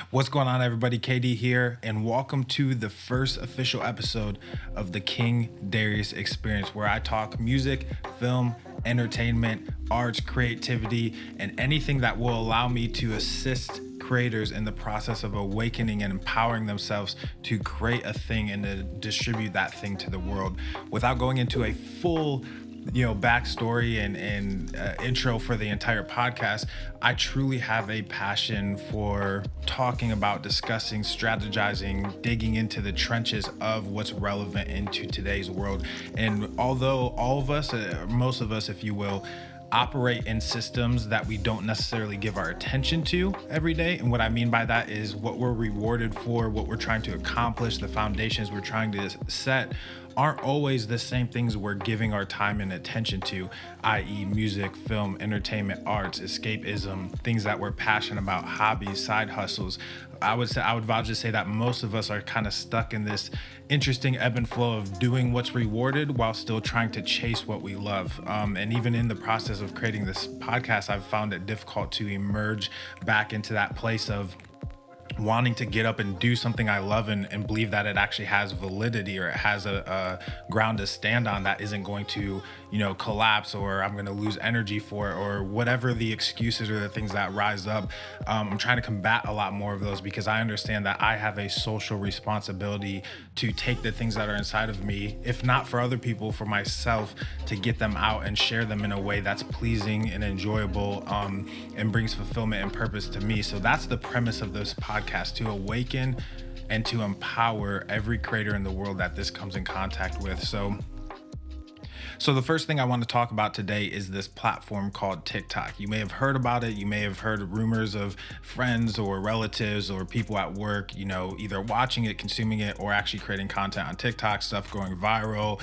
What's going on, everybody? KD here, and welcome to the first official episode of the King Darius Experience, where I talk music, film, entertainment, arts, creativity, and anything that will allow me to assist creators in the process of awakening and empowering themselves to create a thing and to distribute that thing to the world. Without going into a full backstory and intro for the entire podcast, I truly have a passion for talking about, discussing, strategizing, digging into the trenches of what's relevant into today's world. And although all of us, most of us, if you will, operate in systems that we don't necessarily give our attention to every day. And what I mean by that is what we're rewarded for, what we're trying to accomplish, the foundations we're trying to set aren't always the same things we're giving our time and attention to, i.e. music, film, entertainment, arts, escapism, things that we're passionate about, hobbies, side hustles. I would vouch to say that most of us are kind of stuck in this interesting ebb and flow of doing what's rewarded while still trying to chase what we love. And even in the process of creating this podcast, I've found it difficult to emerge back into that place of wanting to get up and do something I love and believe that it actually has validity, or it has a ground to stand on that isn't going to, collapse, or I'm going to lose energy for it, or whatever the excuses or the things that rise up. I'm trying to combat a lot more of those because I understand that I have a social responsibility to take the things that are inside of me, if not for other people, for myself, to get them out and share them in a way that's pleasing and enjoyable, and brings fulfillment and purpose to me. So that's the premise of this podcast, to awaken and to empower every creator in the world that this comes in contact with. So the first thing I want to talk about today is this platform called TikTok. You may have heard about it. You may have heard rumors of friends or relatives or people at work, either watching it, consuming it, or actually creating content on TikTok, stuff going viral,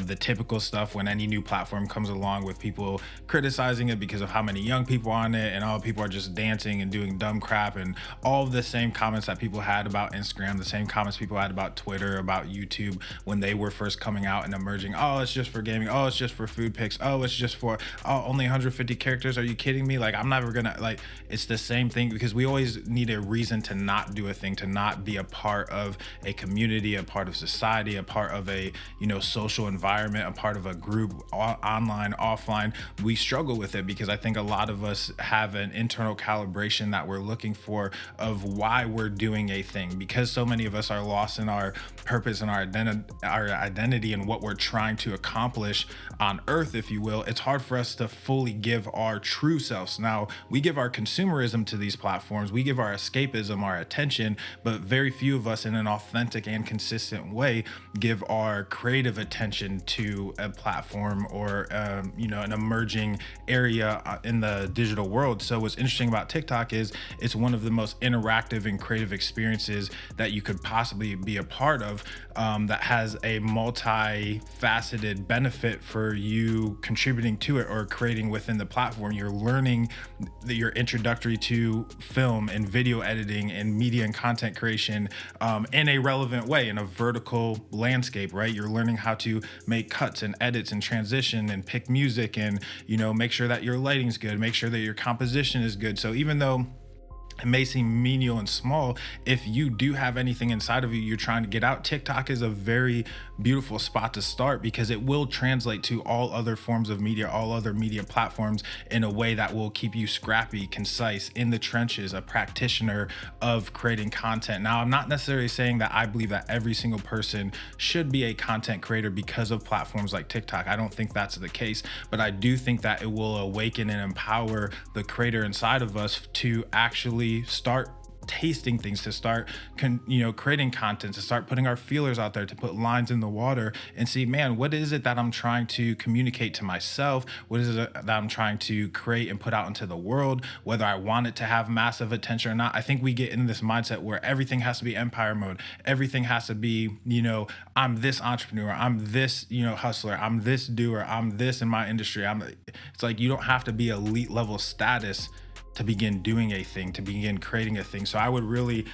the typical stuff when any new platform comes along with people criticizing it because of how many young people on it and all people are just dancing and doing dumb crap, and all of the same comments that people had about Instagram, the same comments people had about Twitter, about YouTube when they were first coming out and emerging. Oh, it's just for gaming. Oh, it's just for food pics. Oh, it's just for only 150 characters. Are you kidding me? Like, I'm never gonna it's the same thing, because we always need a reason to not do a thing, to not be a part of a community, a part of society, a part of a social environment, a part of a group, online, offline. We struggle with it because I think a lot of us have an internal calibration that we're looking for of why we're doing a thing, because so many of us are lost in our purpose and our identity and what we're trying to accomplish on earth, if you will. It's hard for us to fully give our true selves. Now, we give our consumerism to these platforms, we give our escapism, our attention, but very few of us in an authentic and consistent way give our creative attention to a platform or an emerging area in the digital world. So what's interesting about TikTok is it's one of the most interactive and creative experiences that you could possibly be a part of, that has a multifaceted benefit for you contributing to it or creating within the platform. You're learning that you're introductory to film and video editing and media and content creation, in a relevant way, in a vertical landscape, right? You're learning how to make cuts and edits and transition and pick music and, make sure that your lighting's good, make sure that your composition is good. So even though it may seem menial and small, if you do have anything inside of you you're trying to get out, TikTok is a very beautiful spot to start, because it will translate to all other forms of media, all other media platforms, in a way that will keep you scrappy, concise, in the trenches, a practitioner of creating content. Now, I'm not necessarily saying that I believe that every single person should be a content creator because of platforms like TikTok. I don't think that's the case, but I do think that it will awaken and empower the creator inside of us to actually start tasting things, to start creating content, to start putting our feelers out there, to put lines in the water and see, man, what is it that I'm trying to communicate to myself? What is it that I'm trying to create and put out into the world, whether I want it to have massive attention or not? I think we get in this mindset where everything has to be empire mode. Everything has to be, I'm this entrepreneur, I'm this, hustler, I'm this doer, I'm this in my industry. It's like, you don't have to be elite level status to begin doing a thing, to begin creating a thing. So I would really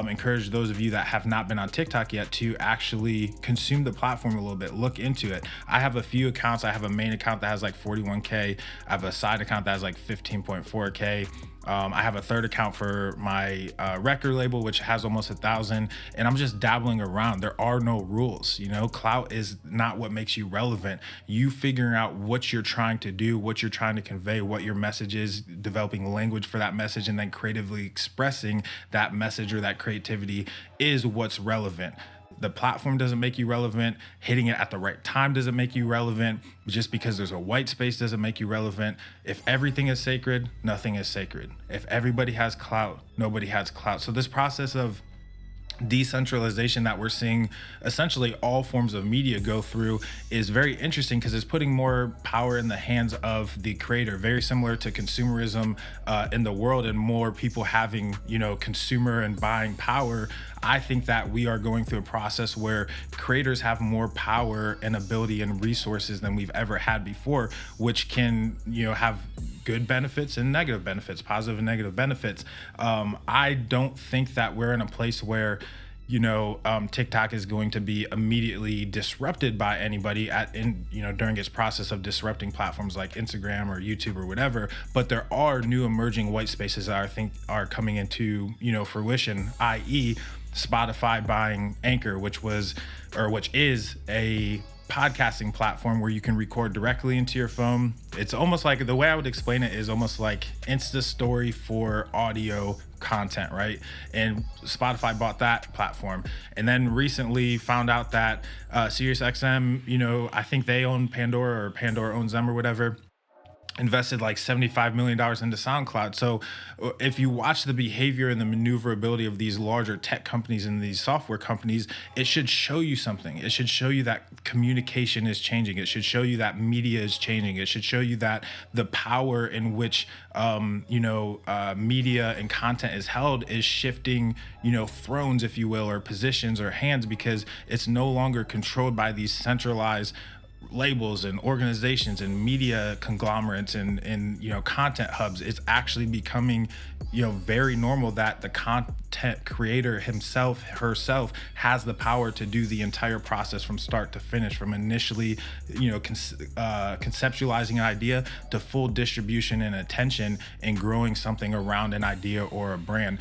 encourage those of you that have not been on TikTok yet to actually consume the platform a little bit, look into it. I have a few accounts. I have a main account that has like 41K. I have a side account that has like 15.4K. I have a third account for my record label, which has almost 1,000, and I'm just dabbling around. There are no rules, Clout is not what makes you relevant. You figuring out what you're trying to do, what you're trying to convey, what your message is, developing language for that message, and then creatively expressing that message or that creativity is what's relevant. The platform doesn't make you relevant. Hitting it at the right time doesn't make you relevant. Just because there's a white space doesn't make you relevant. If everything is sacred, nothing is sacred. If everybody has clout, nobody has clout. So this process of decentralization that we're seeing essentially all forms of media go through is very interesting because it's putting more power in the hands of the creator, very similar to consumerism in the world, and more people having consumer and buying power. I think that we are going through a process where creators have more power and ability and resources than we've ever had before, which can have good benefits and negative benefits, positive and negative benefits. I don't think that we're in a place where TikTok is going to be immediately disrupted by anybody during its process of disrupting platforms like Instagram or YouTube or whatever. But there are new emerging white spaces that I think are coming into fruition, i.e. Spotify buying Anchor, which is a podcasting platform where you can record directly into your phone. It's almost like, the way I would explain it is almost like Insta Story for audio content, right? And Spotify bought that platform, and then recently found out that SiriusXM, I think they own Pandora, or Pandora owns them or whatever, invested like $75 million into SoundCloud. So if you watch the behavior and the maneuverability of these larger tech companies and these software companies, it should show you something. It should show you that communication is changing. It should show you that media is changing. It should show you that the power in which media and content is held is shifting, thrones, if you will, or positions or hands, because it's no longer controlled by these centralized labels and organizations and media conglomerates and content hubs. It's actually becoming very normal that the content creator herself has the power to do the entire process from start to finish, from initially conceptualizing an idea to full distribution and attention and growing something around an idea or a brand.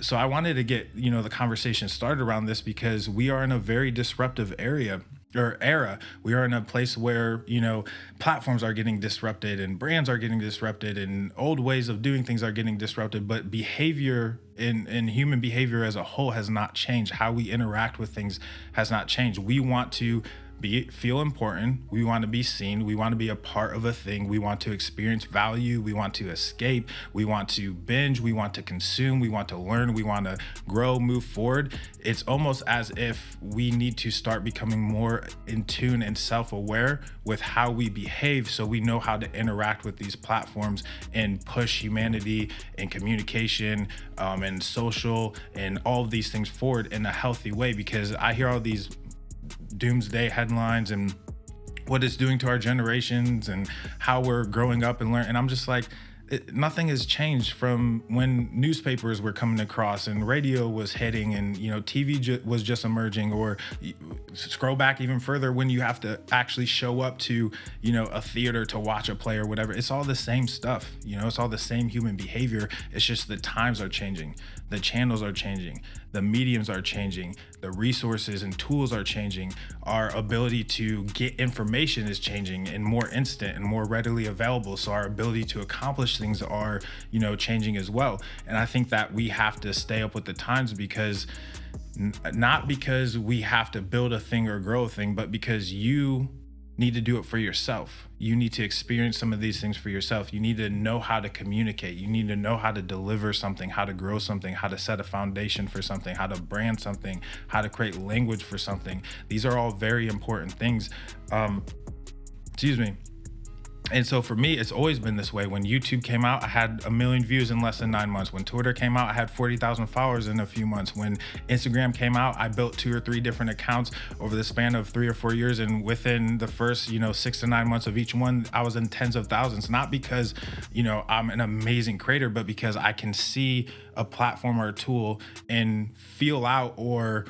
So I wanted to get the conversation started around this because we are in a very disruptive era. We are in a place where platforms are getting disrupted and brands are getting disrupted and old ways of doing things are getting disrupted, but behavior in human behavior as a whole has not changed. How we interact with things has not changed. We want to feel important. We want to be seen. We want to be a part of a thing. We want to experience value. We want to escape. We want to binge. We want to consume. We want to learn. We want to grow, move forward. It's almost as if we need to start becoming more in tune and self-aware with how we behave, so we know how to interact with these platforms and push humanity and communication and social and all of these things forward in a healthy way. Because I hear all these doomsday headlines and what it's doing to our generations and how we're growing up and learn, and I'm just like, nothing has changed from when newspapers were coming across and radio was hitting and TV was just emerging, or scroll back even further when you have to actually show up to a theater to watch a play or whatever. It's all the same stuff. It's all the same human behavior. It's just the times are changing, the channels are changing, the mediums are changing, the resources and tools are changing, our ability to get information is changing and more instant and more readily available. So our ability to accomplish things are changing as well. And I think that we have to stay up with the times, because not because we have to build a thing or grow a thing, but because you need to do it for yourself. You need to experience some of these things for yourself. You need to know how to communicate. You need to know how to deliver something, how to grow something, how to set a foundation for something, how to brand something, how to create language for something. These are all very important things. And so for me, it's always been this way. When YouTube came out, I had 1 million views in less than 9 months. When Twitter came out, I had 40,000 followers in a few months. When Instagram came out, I built 2 or 3 different accounts over the span of 3 or 4 years. And within the first, 6 to 9 months of each one, I was in tens of thousands. Not because, I'm an amazing creator, but because I can see a platform or a tool and feel out or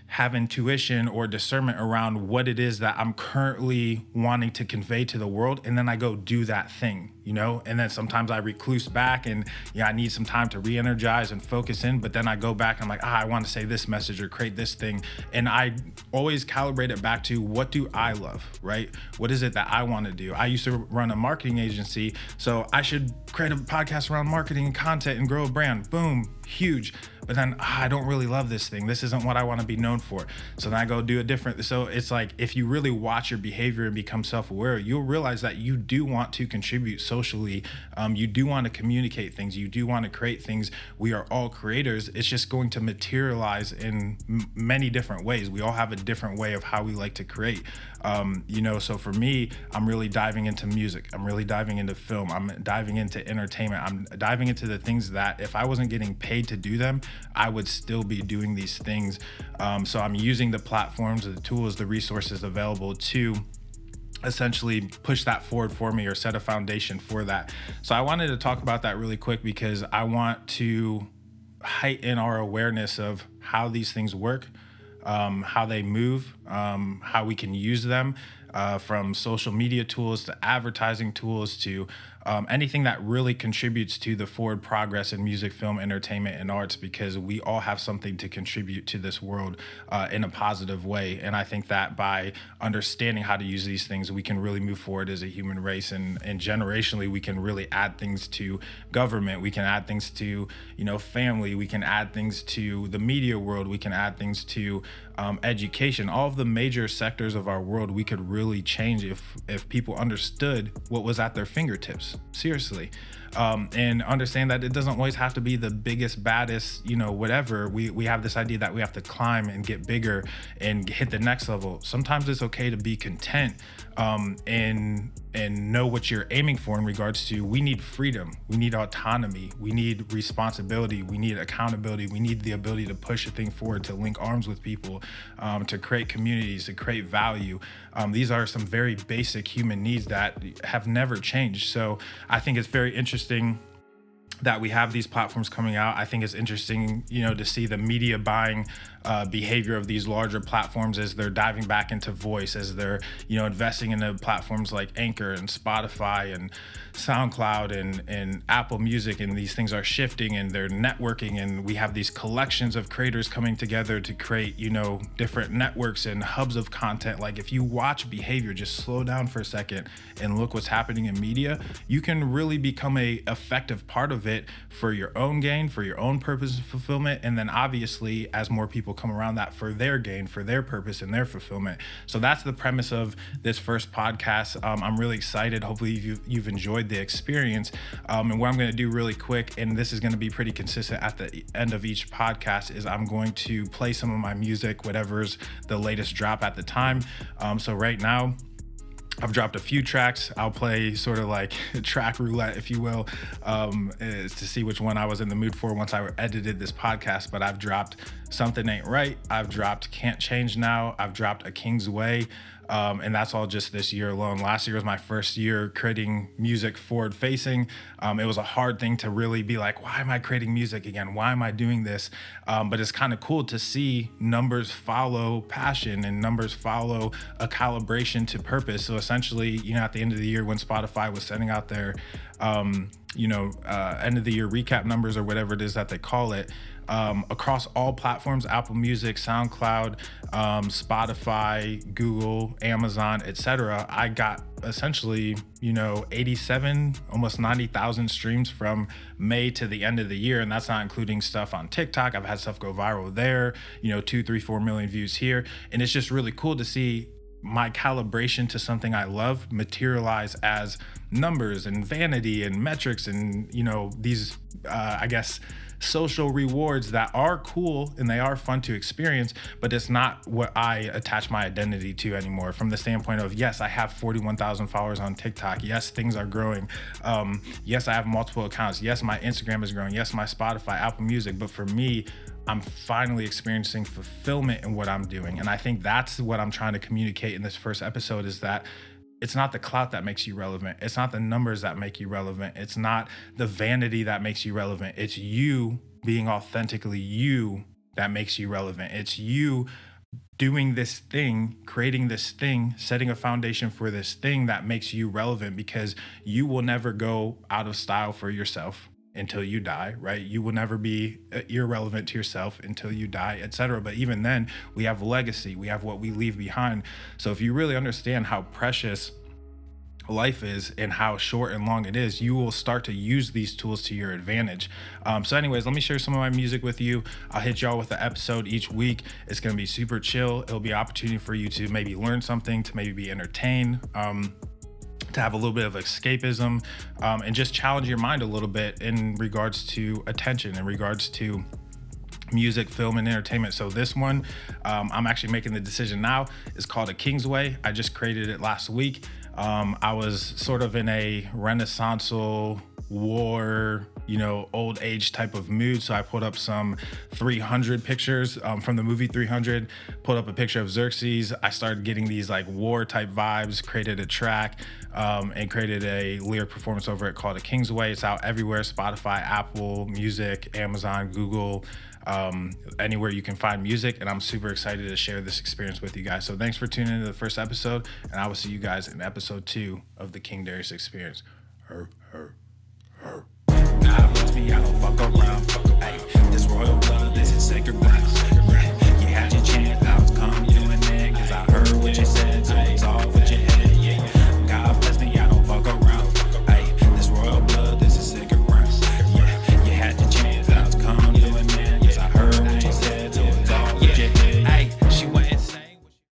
have intuition or discernment around what it is that I'm currently wanting to convey to the world. And then I go do that thing, and then sometimes I recluse back and I need some time to re-energize and focus in. But then I go back and I'm like, I want to say this message or create this thing. And I always calibrate it back to, what do I love, right? What is it that I want to do? I used to run a marketing agency, so I should create a podcast around marketing and content and grow a brand. Boom, huge. But then I don't really love this thing. This isn't what I want to be known for. So then I go do a different. So it's like, if you really watch your behavior and become self-aware, you'll realize that you do want to contribute socially. You do want to communicate things. You do want to create things. We are all creators. It's just going to materialize in many different ways. We all have a different way of how we like to create. So for me, I'm really diving into music. I'm really diving into film. I'm diving into entertainment. I'm diving into the things that if I wasn't getting paid to do them, I would still be doing these things. So I'm using the platforms, the tools, the resources available to essentially push that forward for me or set a foundation for that. So I wanted to talk about that really quick because I want to heighten our awareness of how these things work, how they move, how we can use them, from social media tools to advertising tools to anything that really contributes to the forward progress in music, film, entertainment, and arts, because we all have something to contribute to this world in a positive way. And I think that by understanding how to use these things, we can really move forward as a human race, and generationally, we can really add things to government. We can add things to, family. We can add things to the media world. We can add things to education. All of the major sectors of our world, we could really change if people understood what was at their fingertips. Seriously. And understand that it doesn't always have to be the biggest, baddest, whatever. We have this idea that we have to climb and get bigger and hit the next level. Sometimes it's okay to be content, and know what you're aiming for in regards to, we need freedom, we need autonomy, we need responsibility, we need accountability, we need the ability to push a thing forward, to link arms with people, to create communities, to create value. These are some very basic human needs that have never changed. So I think it's very interesting that we have these platforms coming out. I think it's interesting, to see the media buying behavior of these larger platforms as they're diving back into voice, as they're, investing into platforms like Anchor and Spotify and SoundCloud and Apple Music, and these things are shifting and they're networking, and we have these collections of creators coming together to create, different networks and hubs of content. Like, if you watch behavior, just slow down for a second and look what's happening in media, you can really become a effective part of it for your own gain, for your own purpose and fulfillment, and then obviously as more people come around that, for their gain, for their purpose and their fulfillment. So that's the premise of this first podcast. I'm really excited. Hopefully you've enjoyed the experience. And what I'm going to do really quick, and this is going to be pretty consistent at the end of each podcast, is I'm going to play some of my music, whatever's the latest drop at the time. So right now, I've dropped a few tracks. I'll play sort of like track roulette, if you will, to see which one I was in the mood for once I edited this podcast. But I've dropped Something Ain't Right. I've dropped Can't Change Now. I've dropped A King's Way. And that's all just this year alone. Last year was my first year creating music forward facing. It was a hard thing to really be like, why am I creating music again? Why am I doing this? But it's kind of cool to see numbers follow passion and numbers follow a calibration to purpose. So essentially, at the end of the year when Spotify was sending out their, end of the year recap numbers or whatever it is that they call it, across all platforms, Apple Music, SoundCloud, Spotify, Google, Amazon, etc. I got essentially, 87, almost 90,000 streams from May to the end of the year. And that's not including stuff on TikTok. I've had stuff go viral there, 2, 3, 4 million views here. And it's just really cool to see my calibration to something I love materialize as numbers and vanity and metrics and, these, I guess, social rewards that are cool and they are fun to experience, but it's not what I attach my identity to anymore. From the standpoint of, yes, I have 41,000 followers on TikTok. Yes, things are growing. Yes, I have multiple accounts. Yes, my Instagram is growing. Yes, my Spotify, Apple Music. But for me, I'm finally experiencing fulfillment in what I'm doing. And I think that's what I'm trying to communicate in this first episode, is that it's not the clout that makes you relevant. It's not the numbers that make you relevant. It's not the vanity that makes you relevant. It's you being authentically you that makes you relevant. It's you doing this thing, creating this thing, setting a foundation for this thing that makes you relevant, because you will never go out of style for yourself until you die, right? You will never be irrelevant to yourself until you die, etc. But even then, we have legacy, we have what we leave behind. So if you really understand how precious life is and how short and long it is, you will start to use these tools to your advantage. So anyways, let me share some of my music with you. I'll hit y'all with an episode each week. It's going to be super chill. It'll be an opportunity for you to maybe learn something, to maybe be entertained, to have a little bit of escapism, and just challenge your mind a little bit in regards to attention, in regards to music, film, and entertainment. So this one, I'm actually making the decision now. It's called A King's Way. I just created it last week. I was sort of in a renaissanceal war, old age type of mood. So I put up some 300 pictures from the movie 300, put up a picture of Xerxes. I started getting these like war type vibes, created a track, and created a lyric performance over it called A King's Way. It's out everywhere: Spotify, Apple Music, Amazon, Google, anywhere you can find music. And I'm super excited to share this experience with you guys. So thanks for tuning into the first episode, and I will see you guys in episode 2 of the King Darius Experience. Nah, with me, I don't fuck around. Hey, this royal blood, this is sacred ground.